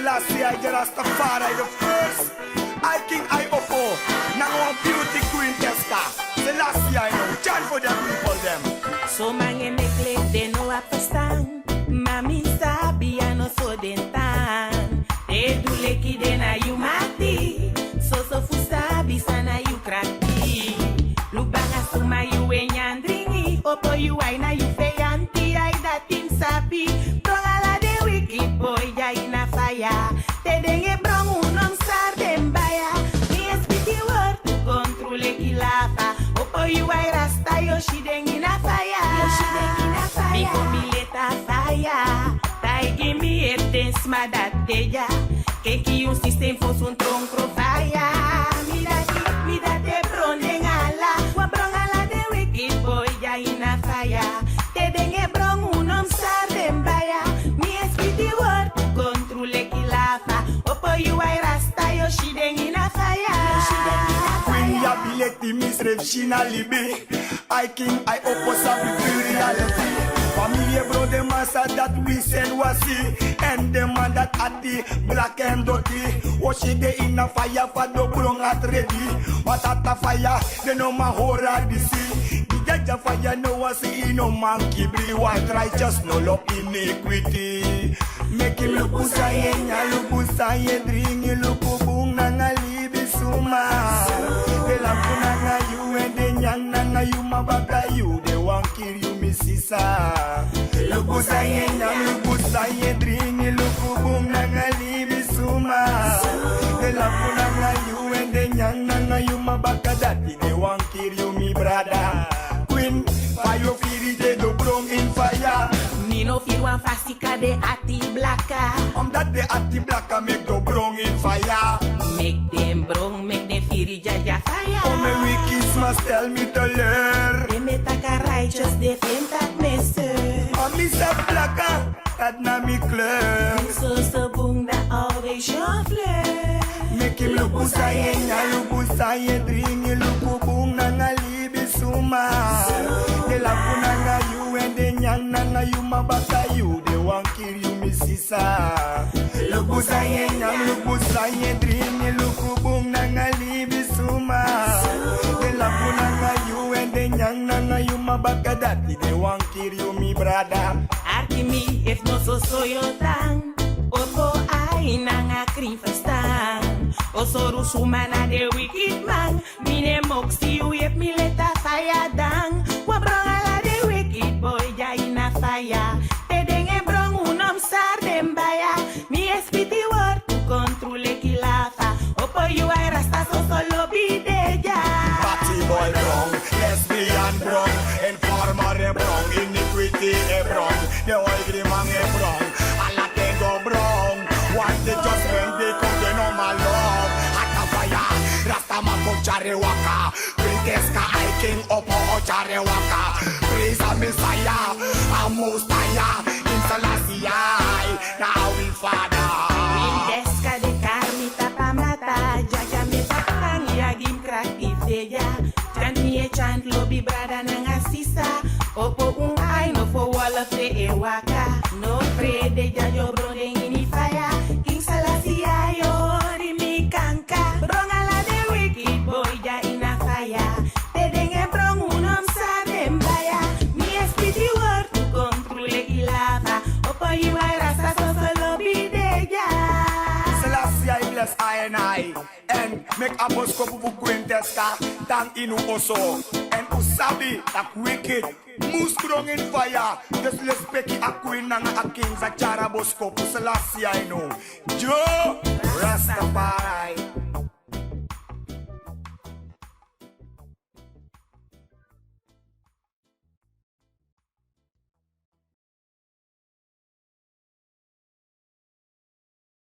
Selassie I Rastafari the first. I King I Oppo. Now one beauty queen Teska. Selassie I know. Chant for them people them. So mange mekle de no apestan. Mami sabi ano so dentan. De du leki de na you mati. So fusabi sana you krati. Lubanga suma you enyandringi. Opo you ay na you feyanti ay datin sabi. Prongala de wicked boy ya ina fire. Te denge brong unom sar dembaya. Mi espiti word to controle kilafa. Opo you ay rasta yo shideng ina fire. Yo shideng ina fire. Biko mi leta fire. Tai give me a dance ma dat deja. Keki un system fos un tronco fire. Mi date bronde ngala. Wa brongala de wicked boy ya ina fire. Te denge brong unom sar dembaya. Mi espiti word to controle kilafa. Opo you ay rasta yo shideng ina fire. Queen ya bileti misref shina libi. I King I Oppo sabi reality. Familie bro de massa that we send wasi. And the man that at the black and dirty. What she de in a fire for the brong at ready. What at the fire, they know my horror DC. The judge of fire no wasi no monkey bri. White righteous no love iniquity. Make him look usayenya, look usaye dringi, look ubung nangalibi suma. The lampu nanga you and the nyang nanga you mabaka you. They won't kill you misisa. Look usayenya, look usaye dringi, look ubung nangalibi suma. The lampu nanga you and the nyang nanga you mabaka daddy. They won't kill you me brother. Queen, fire firi de do brong in fire. Nino fir wan fastika de ati blaka. Omdat de ati blaka make do brong in fire. Make them brong, make them firi jaja fire. Oh my wikis must tell me to learn. De metaka righteous defend that messer. Oh me sa blaka, that na me clear. So boom that always shuffle. Make him look usayenya, look usaye dringi, look ubung nangalibi suma. De lampu nanga you and the nyang nanga you mabaka you. They won't kill you misisa. Look usayenya, look usaye dringi, look ubung nangalibi suma. De lampu nanga you and the nyang nanga you mabaka daddy. They won't kill you me brother. Arti mi if no so yo tang. Opo ay nanga kring fastan. Osoru sumana de wicked man. Mine moxi you yep mi leta fire dang. Wa brongala de wicked boy ja ina fire. Te denge brong unom sar dembaya. Mi espiti word to controle kilafa. Opo you ay rasta so solo bideja. Party boy wrong, lesbian wrong, informer wrong, iniquity wrong, the oil grimang wrong, alla tengo wrong. Want the judgment they come they know my love. At the fire, Rasta man go charewaka. Quinteska I King Oppo charewaka. Praise a Messiah, a Mustaya, in Selassie now we Father. Quinteska de carnita pamata. Jaja me takang yagim crack ifeja. Chant me a chant lobby brada nanga sisa. Opo ay no for wall of the ewaka. No pray de jajo brode ini fire. King Selassie yo mi kanka. Brongala de wicked boy ja ina fire. Te denge brong unom sa dembaya. Mi espiti word to controle ilava. Opo you ay rasta so solo bideja. Selassie I bless I and make a bosko bubu Quinteska tang inu oso and usabi tak wicked muskrong in fire just let's peki a queen nang a king sa chara bosko Selassie I know Joe Rastafari.